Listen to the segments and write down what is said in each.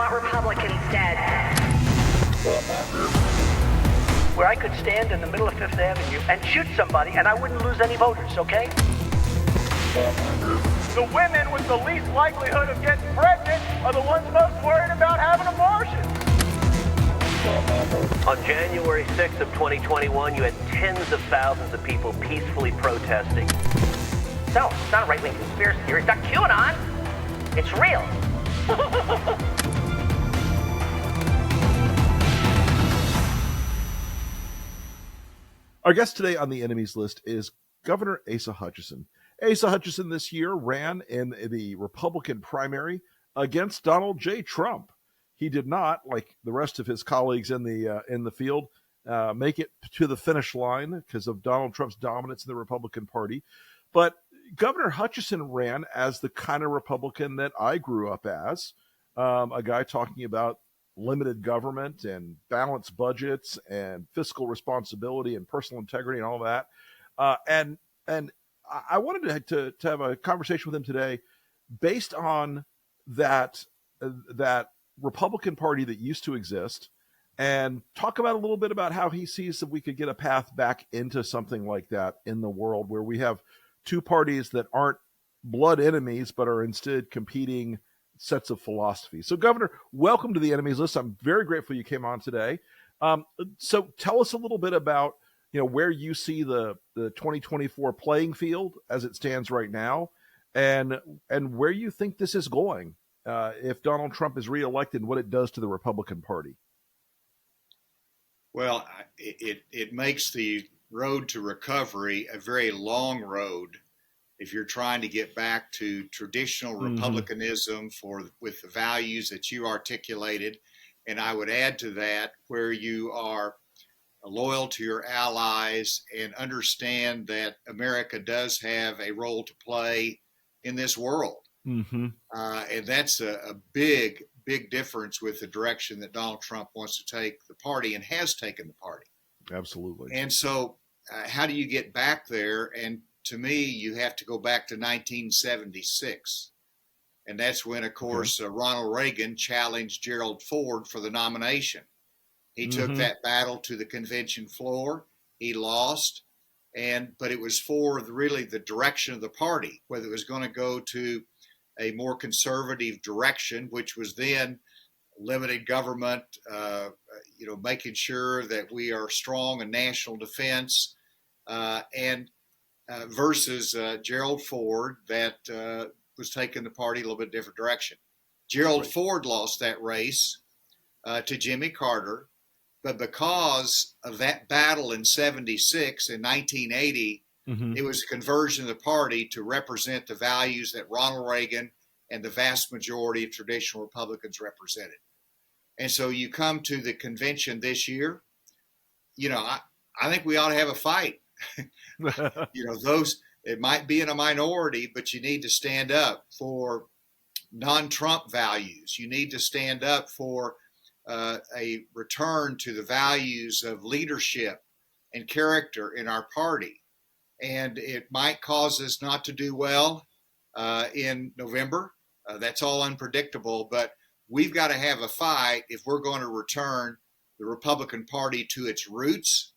want Republicans dead. Where I could stand in the middle of Fifth Avenue and shoot somebody and I wouldn't lose any voters, okay? The women with the least likelihood of getting pregnant are the ones most worried about having abortions. On January 6th of 2021, you had tens of thousands of people peacefully protesting. So, it's not a right-wing conspiracy theory. It's not QAnon. It's real. Our guest today on the enemies list is Governor Asa Hutchinson. Asa Hutchinson this year ran in the Republican primary against Donald J. Trump. He did not, like the rest of his colleagues in the field, make it to the finish line because of Donald Trump's dominance in the Republican Party. But Governor Hutchinson ran as the kind of Republican that I grew up as, a guy talking about limited government and balanced budgets and fiscal responsibility and personal integrity and all that. And I wanted to have a conversation with him today based on that Republican Party that used to exist and talk about a little bit about how he sees that we could get a path back into something like that in the world where we have two parties that aren't blood enemies but are instead competing sets of philosophy. So, Governor, welcome to the enemies list. I'm very grateful you came on today. So tell us a little bit about where you see the 2024 playing field as it stands right now, and where you think this is going if Donald Trump is reelected, and what it does to the Republican Party. Well, it makes the road to recovery a very long road if you're trying to get back to traditional republicanism with the values that you articulated. And I would add to that where you are loyal to your allies and understand that America does have a role to play in this world. And that's a big difference with the direction that Donald Trump wants to take the party and has taken the party. Absolutely. And so how do you get back there? And to me, you have to go back to 1976. And that's when, of course, Ronald Reagan challenged Gerald Ford for the nomination. He took that battle to the convention floor. He lost, but it was for really the direction of the party, whether it was going to go to a more conservative direction, which was then limited government, making sure that we are strong in national defense, versus Gerald Ford that was taking the party a little bit different direction. Gerald Ford lost that race to Jimmy Carter, but because of that battle in 76 and 1980, it was a conversion of the party to represent the values that Ronald Reagan and the vast majority of traditional Republicans represented. And so you come to the convention this year, I think we ought to have a fight. It might be in a minority, but you need to stand up for non-Trump values. You need to stand up for a return to the values of leadership and character in our party. And it might cause us not to do well in November. That's all unpredictable, but we've got to have a fight if we're going to return the Republican Party to its roots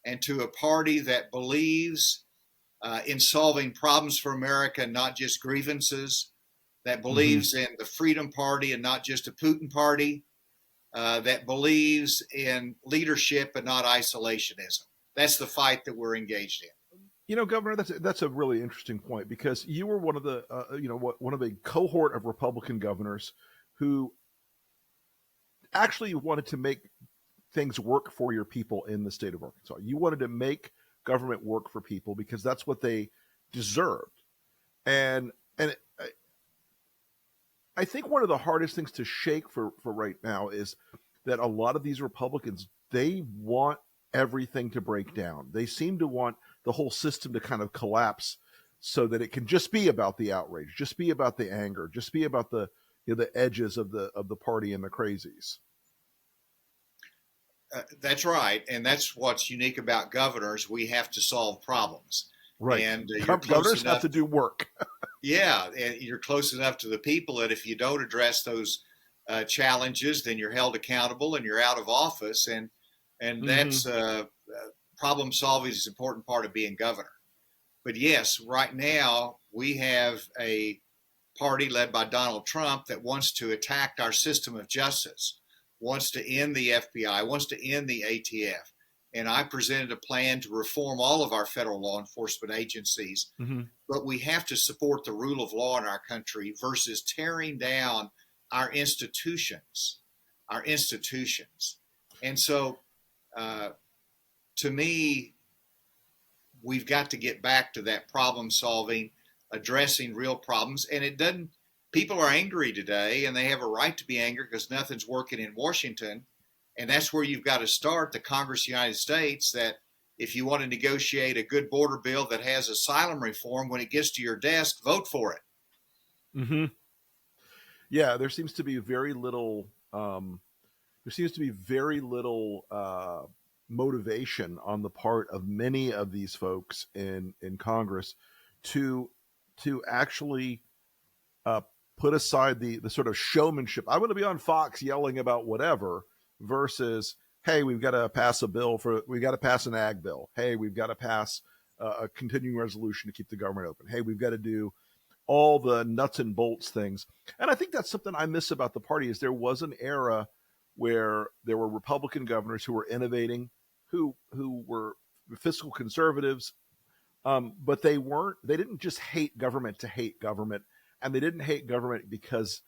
and to a party that believes in solving problems for America, not just grievances, that believes in the Freedom Party and not just a Putin party, that believes in leadership and not isolationism. That's the fight that we're engaged in. Governor, that's a really interesting point, because you were one of the one of a cohort of Republican governors who actually wanted to make things work for your people in the state of Arkansas. You wanted to make government work for people because that's what they deserved. And I think one of the hardest things to shake for right now is that a lot of these Republicans, they want everything to break down. They seem to want the whole system to kind of collapse so that it can just be about the outrage, just be about the anger, just be about the edges of the party and the crazies. That's right, and that's what's unique about governors. We have to solve problems, right? And governors have to do work. Yeah, and you're close enough to the people that if you don't address those challenges, then you're held accountable and you're out of office. And that's problem solving is an important part of being governor. But yes, right now we have a party led by Donald Trump that wants to attack our system of justice, wants to end the FBI, wants to end the ATF. And I presented a plan to reform all of our federal law enforcement agencies. But we have to support the rule of law in our country versus tearing down our institutions. And so, to me, we've got to get back to that problem solving, addressing real problems. And people are angry today, and they have a right to be angry because nothing's working in Washington. And that's where you've got to start, the Congress of the United States, that if you want to negotiate a good border bill that has asylum reform, when it gets to your desk, vote for it. Yeah, there seems to be very little. Motivation on the part of many of these folks in Congress to actually put aside the sort of showmanship. I'm going to be on Fox yelling about whatever versus, hey, we've got to pass we've got to pass an ag bill. Hey, we've got to pass a continuing resolution to keep the government open. Hey, we've got to do all the nuts and bolts things. And I think that's something I miss about the party is there was an era where there were Republican governors who were innovating, who were fiscal conservatives, but they didn't just hate government to hate government, and they didn't hate government because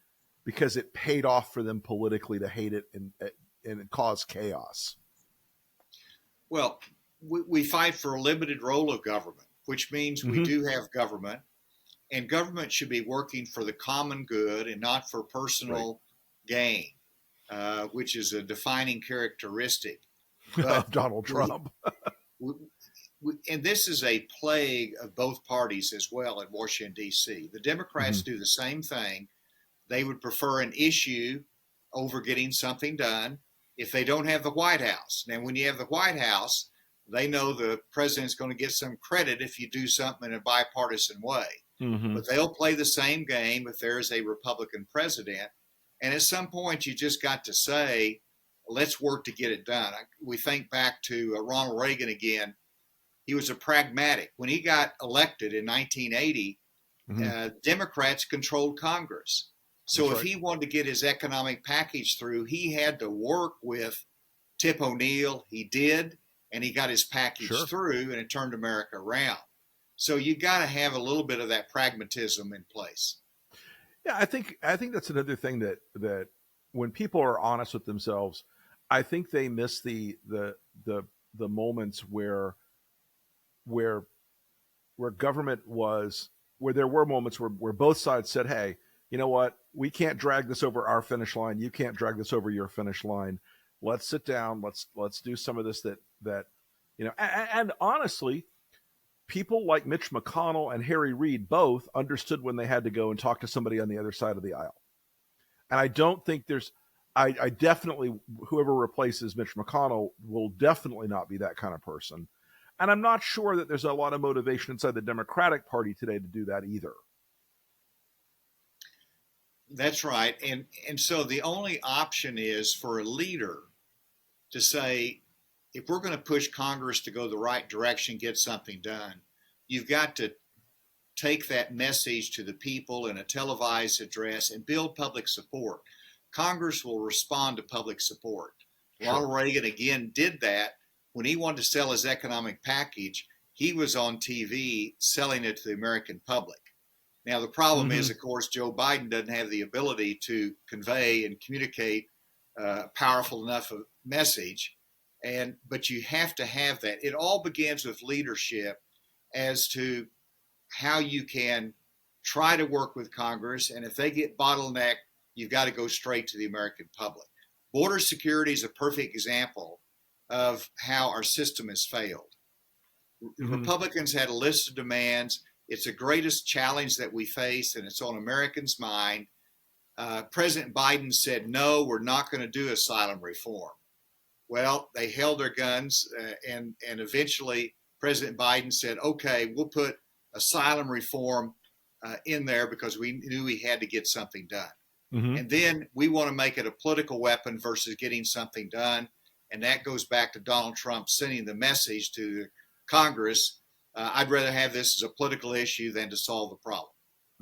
it paid off for them politically to hate it and cause chaos. Well, we fight for a limited role of government, which means we do have government, and government should be working for the common good and not for personal gain, which is a defining characteristic of Donald Trump. And this is a plague of both parties as well in Washington, D.C. The Democrats do the same thing. They would prefer an issue over getting something done if they don't have the White House. Now, when you have the White House, they know the president's going to get some credit if you do something in a bipartisan way. But they'll play the same game if there is a Republican president. And at some point, you just got to say, let's work to get it done. We think back to Ronald Reagan again. He was a pragmatic. When he got elected in 1980, Democrats controlled Congress. So if he wanted to get his economic package through, he had to work with Tip O'Neill. He did, and he got his package through, and it turned America around. So you got to have a little bit of that pragmatism in place. Yeah, I think that's another thing that when people are honest with themselves, I think they miss the moments where government was, where there were moments where both sides said, hey, you know what, we can't drag this over our finish line. You can't drag this over your finish line. Let's sit down. Let's do some of this that and honestly, people like Mitch McConnell and Harry Reid both understood when they had to go and talk to somebody on the other side of the aisle. And I don't think I definitely, whoever replaces Mitch McConnell will definitely not be that kind of person. And I'm not sure that there's a lot of motivation inside the Democratic Party today to do that either. That's right. And so the only option is for a leader to say, if we're going to push Congress to go the right direction, get something done, you've got to take that message to the people in a televised address and build public support. Congress will respond to public support. Ronald Reagan, again, did that. When he wanted to sell his economic package, he was on TV selling it to the American public. Now, the problem is, of course, Joe Biden doesn't have the ability to convey and communicate a powerful enough of message. But you have to have that. It all begins with leadership as to how you can try to work with Congress. And if they get bottlenecked, you've got to go straight to the American public. Border security is a perfect example of how our system has failed. Republicans had a list of demands. It's the greatest challenge that we face, and it's on Americans' mind. President Biden said, no, we're not going to do asylum reform. Well, they held their guns, and eventually President Biden said, okay, we'll put asylum reform in there because we knew we had to get something done. Mm-hmm. And then we want to make it a political weapon versus getting something done. And that goes back to Donald Trump sending the message to Congress. I'd rather have this as a political issue than to solve the problem.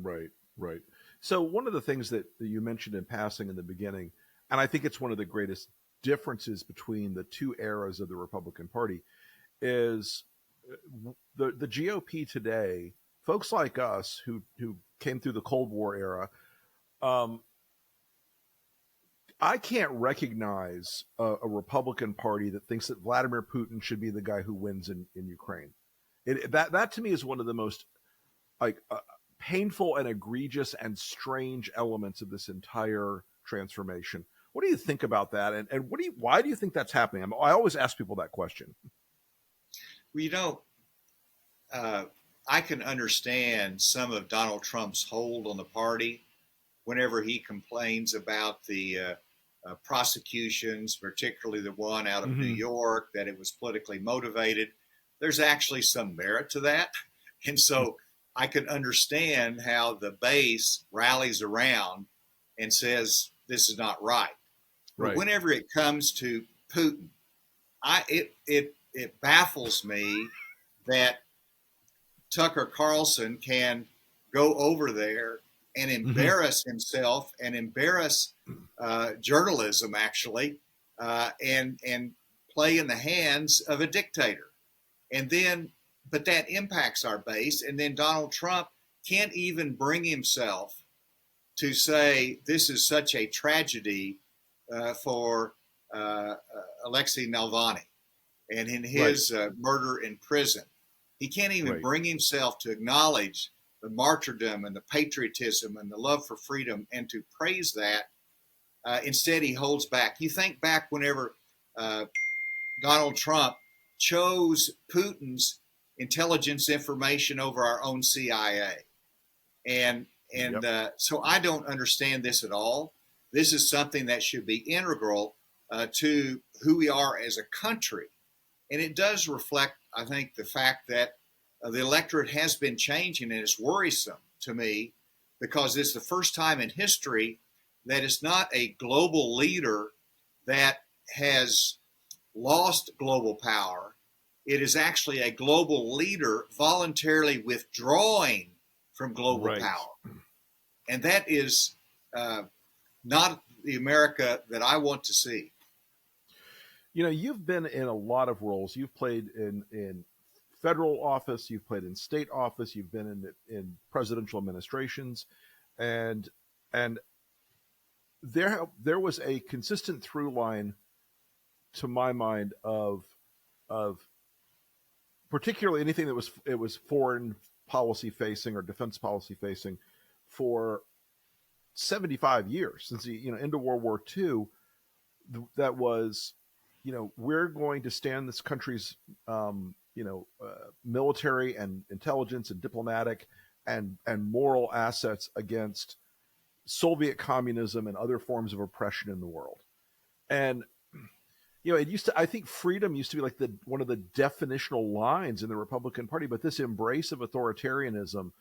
Right, right. So one of the things that you mentioned in passing in the beginning, and I think it's one of the greatest differences between the two eras of the Republican Party, is the GOP today. Folks like us who came through the Cold War era, I can't recognize a Republican Party that thinks that Vladimir Putin should be the guy who wins in Ukraine. That to me is one of the most painful and egregious and strange elements of this entire transformation. What do you think about that? And why do you think that's happening? I always ask people that question. Well, I can understand some of Donald Trump's hold on the party whenever he complains about the prosecutions, particularly the one out of New York, that it was politically motivated. There's actually some merit to that. And so I can understand how the base rallies around and says, this is not right. But whenever it comes to Putin, it baffles me that Tucker Carlson can go over there and embarrass himself and embarrass journalism, actually, and play in the hands of a dictator. But that impacts our base. And then Donald Trump can't even bring himself to say this is such a tragedy for Alexei Navalny and in his murder in prison. He can't even bring himself to acknowledge the martyrdom and the patriotism and the love for freedom and to praise that. Instead, he holds back. You think back whenever Donald Trump chose Putin's intelligence information over our own CIA. So I don't understand this at all. This is something that should be integral to who we are as a country. And it does reflect, I think, the fact that the electorate has been changing, and it's worrisome to me because it's the first time in history that it's not a global leader that has lost global power. It is actually a global leader voluntarily withdrawing from global power. And that is not the America that I want to see. You know, you've been in a lot of roles. You've played in federal office, you've played in state office, you've been in presidential administrations, and there was a consistent through line, to my mind, of particularly anything that was foreign policy facing or defense policy facing for 75 years since into World War II. That was, we're going to stand this country's military and intelligence and diplomatic and moral assets against Soviet communism and other forms of oppression in the world. And I think freedom used to be like one of the definitional lines in the Republican Party, but this embrace of authoritarianism,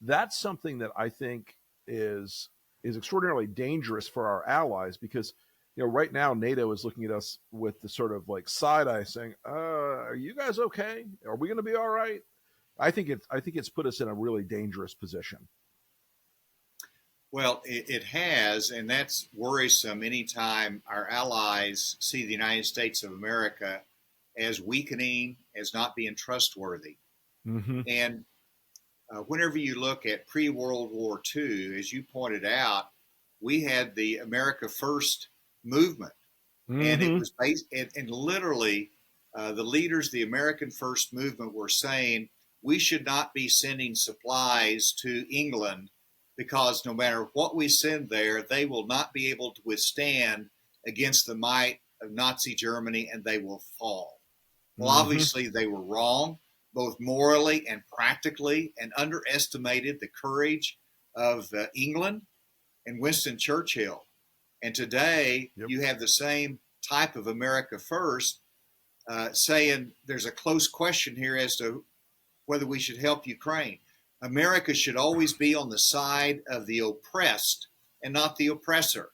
that's something that I think is extraordinarily dangerous for our allies, because right now NATO is looking at us with the sort of like side eye saying, are you guys okay? Are we going to be all right? I think it's put us in a really dangerous position. Well, it has, and that's worrisome anytime our allies see the United States of America as weakening, as not being trustworthy. Mm-hmm. And whenever you look at pre-World War II, as you pointed out, we had the America First movement. Mm-hmm. And it was based, and literally the leaders of the American First movement were saying we should not be sending supplies to England, because no matter what we send there, they will not be able to withstand against the might of Nazi Germany, and they will fall. Well, obviously they were wrong, both morally and practically, and underestimated the courage of England and Winston Churchill. And today you have the same type of America First saying there's a close question here as to whether we should help Ukraine. America should always be on the side of the oppressed and not the oppressor,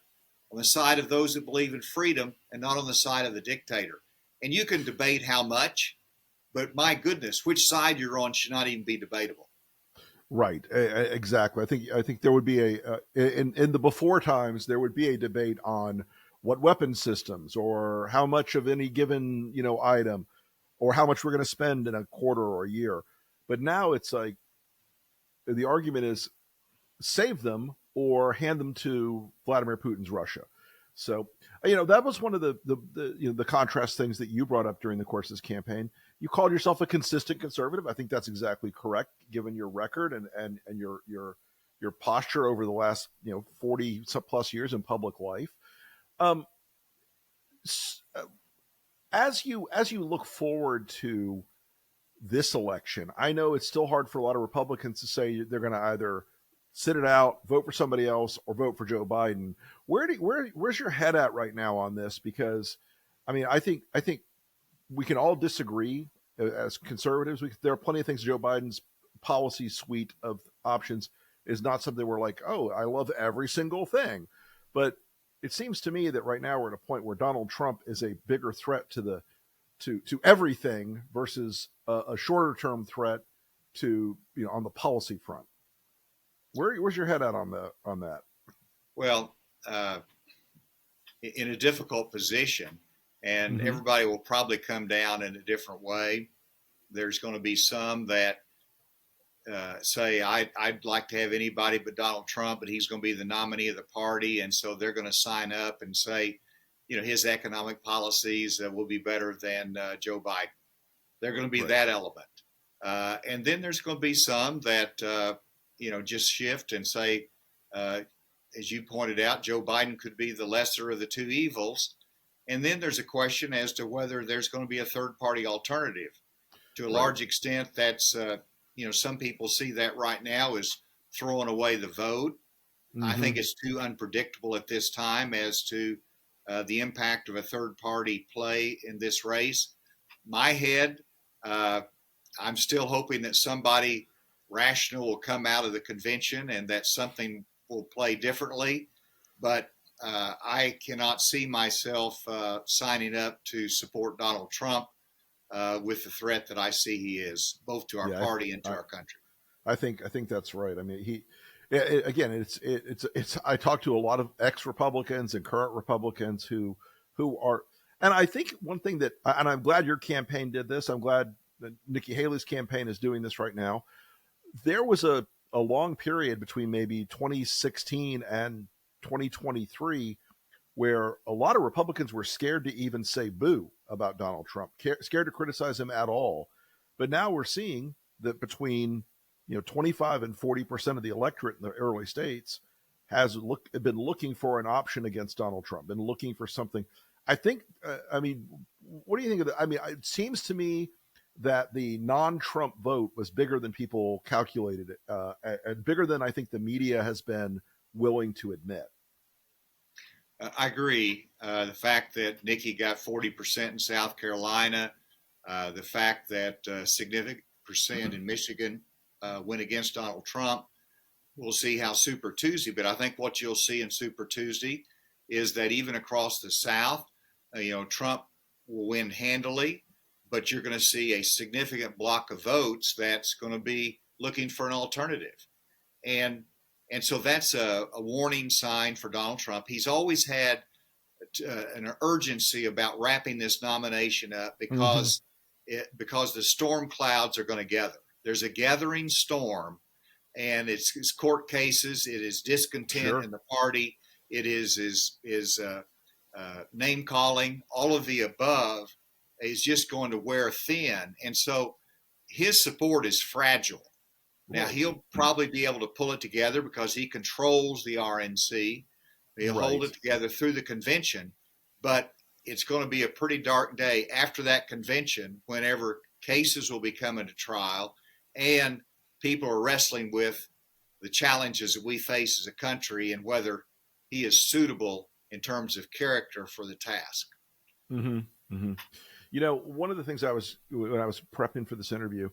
on the side of those that believe in freedom and not on the side of the dictator. And you can debate how much, but my goodness, which side you're on should not even be debatable. Right, exactly. I think there would be in the before times there would be a debate on what weapon systems or how much of any given item or how much we're going to spend in a quarter or a year. But now it's like the argument is save them or hand them to Vladimir Putin's Russia. So, that was one of the contrast things that you brought up during the course of this campaign. You called yourself a consistent conservative. I think that's exactly correct, given your record and your posture over the last 40 plus years in public life. As you look forward to this election, I know it's still hard for a lot of Republicans to say they're going to either sit it out, vote for somebody else, or vote for Joe Biden. Where's your head at right now on this? Because, I think we can all disagree as conservatives. There are plenty of things. Joe Biden's policy suite of options is not something we're like, oh, I love every single thing. But it seems to me that right now we're at a point where Donald Trump is a bigger threat to everything versus a shorter term threat to on the policy front. Where's your head at on that? Well, in a difficult position, and everybody will probably come down in a different way. There's going to be some that say, I'd like to have anybody but Donald Trump, but he's going to be the nominee of the party. And so they're going to sign up and say, his economic policies will be better than Joe Biden. They're going to be that element. And then there's going to be some that, just shift and say, as you pointed out, Joe Biden could be the lesser of the two evils. And then there's a question as to whether there's going to be a third party alternative. To a large extent, that's, some people see that right now as throwing away the vote. I think it's too unpredictable at this time as to the impact of a third party play in this race. My head, I'm still hoping that somebody rational will come out of the convention and that something will play differently. But I cannot see myself signing up to support Donald Trump with the threat that I see he is, both to our party and to our country. I think that's right. I talk to a lot of ex-Republicans and current Republicans who are, and I think one thing that, and I'm glad your campaign did this. I'm glad that Nikki Haley's campaign is doing this right now. There was a long period between maybe 2016 and 2023 where a lot of Republicans were scared to even say boo about Donald Trump, scared to criticize him at all. But now we're seeing that between 25 and 40% of the electorate in the early states has been looking for an option against Donald Trump, been looking for something. I think, what do you think of that? It seems to me that the non-Trump vote was bigger than people calculated it, and bigger than I think the media has been willing to admit. I agree. The fact that Nikki got 40% in South Carolina, the fact that a significant percent in Michigan went against Donald Trump. We'll see how Super Tuesday, but I think what you'll see in Super Tuesday is that even across the South, Trump will win handily, but you're going to see a significant block of votes that's going to be looking for an alternative. And so that's a warning sign for Donald Trump. He's always had an urgency about wrapping this nomination up because the storm clouds are going to gather. There's a gathering storm, and it's court cases. It is discontent in the party. It is name calling. All of the above is just going to wear thin, and so his support is fragile. Now, he'll probably be able to pull it together because he controls the RNC. He'll hold it together through the convention, but it's going to be a pretty dark day after that convention whenever cases will be coming to trial and people are wrestling with the challenges that we face as a country and whether he is suitable in terms of character for the task. One of the things when I was prepping for this interview,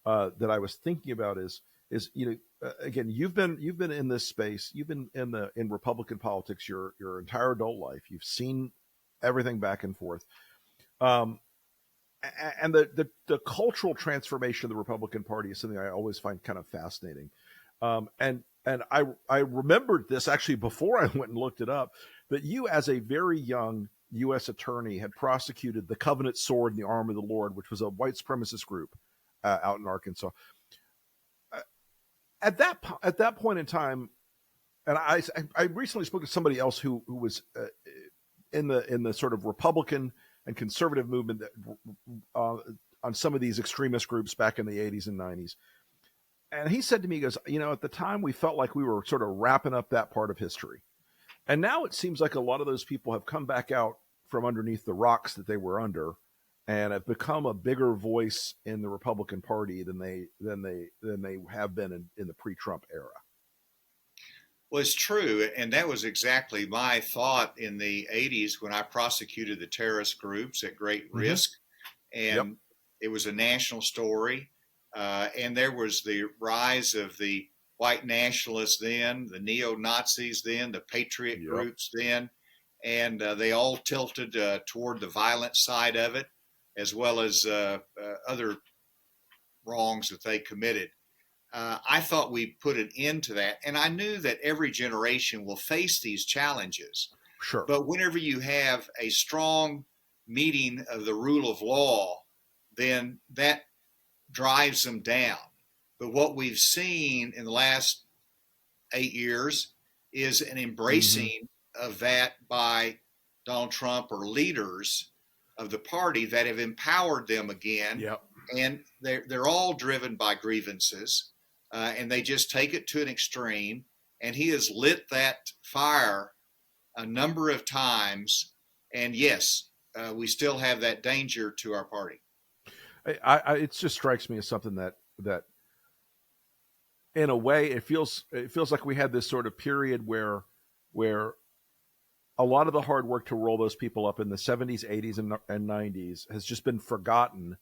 that I was thinking about is, is, again, you've been in this space, you've been in Republican politics your entire adult life. You've seen everything back and forth. And the cultural transformation of the Republican Party is something I always find kind of fascinating. And I remembered this actually before I went and looked it up, that you, as a very young U.S. attorney, had prosecuted the Covenant Sword and the Arm of the Lord, which was a white supremacist group out in Arkansas. At that point in time, and I recently spoke to somebody else who was in the sort of Republican and conservative movement that, on some of these extremist groups back in the 80s and 90s. And he said to me, he goes, at the time we felt like we were sort of wrapping up that part of history. And now it seems like a lot of those people have come back out from underneath the rocks that they were under and have become a bigger voice in the Republican Party than they have been in the pre-Trump era. Well, it's true, and that was exactly my thought in the 80s when I prosecuted the terrorist groups at great risk, and it was a national story, and there was the rise of the white nationalists then, the neo-Nazis then, the patriot groups then, and they all tilted toward the violent side of it, as well as other wrongs that they committed. I thought we put an end to that. And I knew that every generation will face these challenges. Sure. But whenever you have a strong meeting of the rule of law, then that drives them down. But what we've seen in the last 8 years is an embracing of that by Donald Trump or leaders of the party that have empowered them again. Yep. And they're all driven by grievances. And they just take it to an extreme, and he has lit that fire a number of times. And yes, we still have that danger to our party. It just strikes me as something that in a way it feels like we had this sort of period where a lot of the hard work to roll those people up in the 70s, 80s, and 90s has just been forgotten,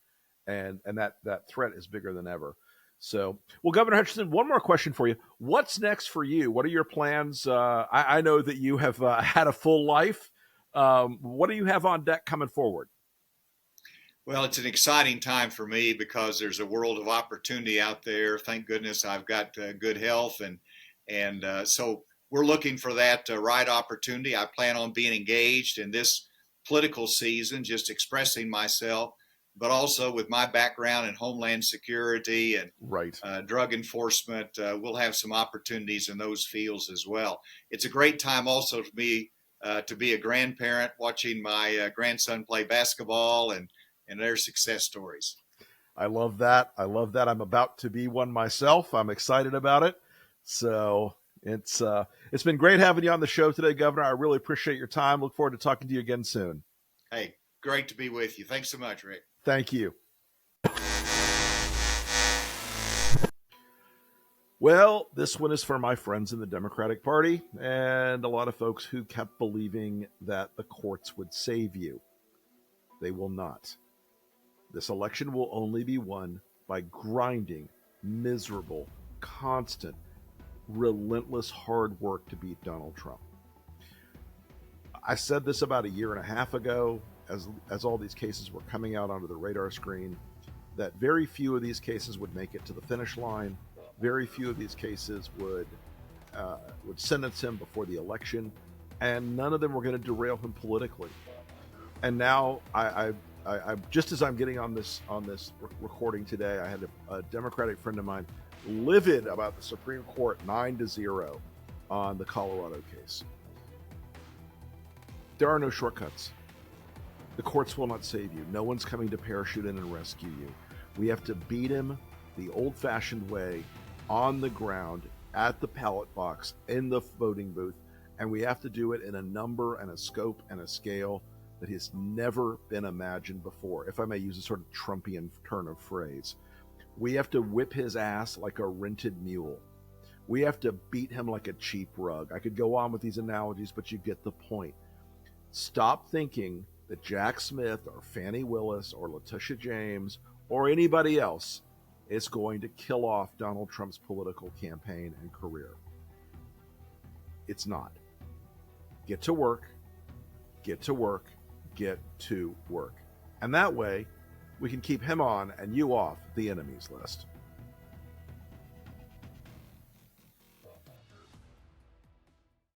and that threat is bigger than ever. So, well, Governor Hutchinson, one more question for you. What's next for you? What are your plans? I know that you have had a full life. What do you have on deck coming forward? Well, it's an exciting time for me because there's a world of opportunity out there. Thank goodness I've got good health, and so we're looking for that right opportunity. I plan on being engaged in this political season, just expressing myself, but also with my background in Homeland Security and drug enforcement, we'll have some opportunities in those fields as well. It's a great time also for me to be a grandparent, watching my grandson play basketball and their success stories. I love that. I'm about to be one myself. I'm excited about it. So it's been great having you on the show today, Governor. I really appreciate your time. Look forward to talking to you again soon. Hey, great to be with you. Thanks so much, Rick. Thank you. Well, this one is for my friends in the Democratic Party and a lot of folks who kept believing that the courts would save you. They will not. This election will only be won by grinding, miserable, constant, relentless hard work to beat Donald Trump. I said this about a year and a half ago, as all these cases were coming out onto the radar screen, that very few of these cases would make it to the finish line. Very few of these cases would sentence him before the election, and none of them were going to derail him politically. And now, I just as I'm getting on this recording today, I had a Democratic friend of mine livid about the Supreme Court 9-0 on the Colorado case. There are no shortcuts. The courts will not save you. No one's coming to parachute in and rescue you. We have to beat him the old-fashioned way, on the ground, at the ballot box, in the voting booth, and we have to do it in a number and a scope and a scale that has never been imagined before, if I may use a sort of Trumpian turn of phrase. We have to whip his ass like a rented mule. We have to beat him like a cheap rug. I could go on with these analogies, but you get the point. Stop thinking that Jack Smith or Fannie Willis or Letitia James or anybody else it's going to kill off Donald Trump's political campaign and career. It's not. Get to work, get to work, get to work. And that way, we can keep him on and you off the enemies list.